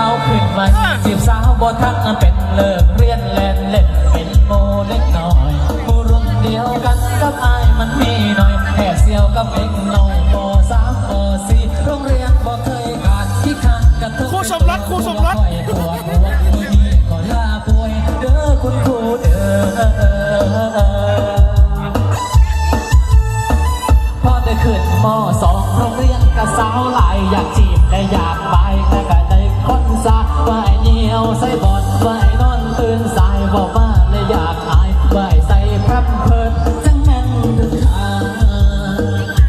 าขึ้นมาจีบสาวบ่ทันเป็นเลิกเรียนเล่นเล่นเป็นโมเล็กน้อยโมรุ่นเดียวกันกับอายมันมีหน่อยแค่เสียวกับเล็กน้อยป.3 ป.4โรงเรียนบ่เคยขาดที่ขาดกันทุกคู่สมรสคู่สมรสปวดหัวมือนี้ก็ลาป่วยเด้อคุณครูเด้อพอได้ขึ้นม.2 โรงเรียนกับสาวหลายอยากจีบและอยากไปแต่ก็ได้คนซาว่าเหี่ยวใส่บอลว่านอนตื่นสายบอกว่าเลยอยากหายว่าใส่แพร่เพิดจังแม่นถึงขา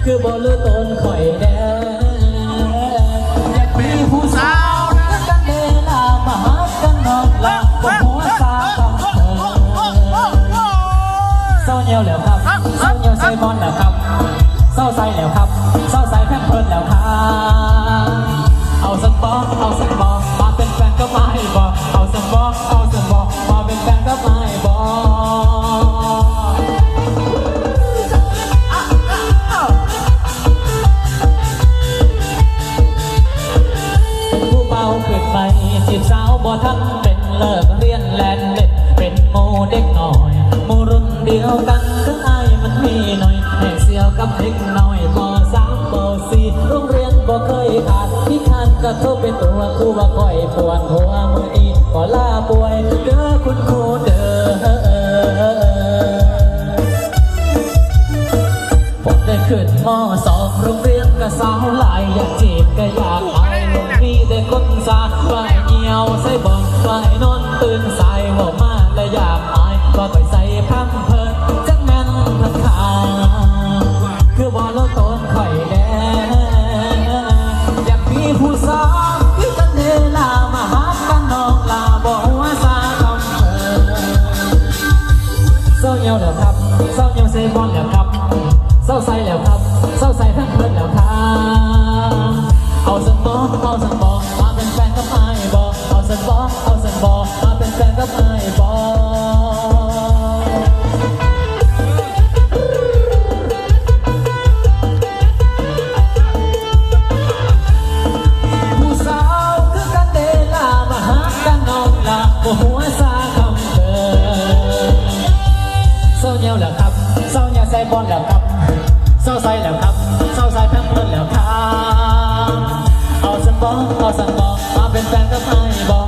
คือบ่รู้ตนข่อยแดงอยากมีผู้สาวกันเวลามาหากันนอนหลับบ่หัวซาต้องเธอเศร้าเหี่ยวแล้วครับเศร้าเหี่ยวใส่บอลแล้วครับเศร้าใส่แล้วครับเศร้าใส่แพร่เพิดแล้วครับเอาสักบอมาเป็นแฟนก็ไม่บอกเอาสักบอมาเป็นแฟนก็ไม่บอกผู้เบาขึ้นไปจีบสาวบ่ทันเป็นเลิกเรียนแลนเด็ดเป็นโมเด็กน้อยโมรุ่นเดียวกันถึงอายมันมีหน่อยแห่เสียวกับเด็กน้อยป.3 ป.4โรงเรียนบ่เคยขาดที่ขาดก็โทษเป็นตัวครูว่าคอยปวดหัวมือนี้ก็ลาป่วยเด้อคุณครูเด้อผมได้ขึ้นม.2 โรงเรียนกับสาวหลายอยากจีบก็อยากไปลงนี้ได้คนซาว่าเหี่ยวใส่บอลว่านอนตื่นสายหัวมาและอยากหายว่าไปใส่พัมเพิร์ดจังแม่นพันขาคือบ่ลดต้นข่อยแดงอยากมีผู้สาวที่กันเวลามาหากันนองลาบ่หัวซาคำเพิร์ดเศร้าเหี่ยวแล้วครับเศร้าเหี่ยวใส่บอลแล้วครับเศร้าใส่แล้วครับเศร้าใส่พัมเพิร์ดแล้วครับเอาสักบอมาเป็นแฟนกับไอ้บอเอาสักบอมาเป็นแฟนกับไอ้บอผู้สาวคือกันเดลามาหากันนอกลาบ่หัวซาคำเธอเศร้าเหี่ยวแล้วครับเศร้าเหี่ยวใส่บอลแล้วครับเศร้าใส่แล้วครับเศร้าใส่แพมเพิร์ดแล้วครับเอาสักบอมาเป็นแฟนกับไอ้บอ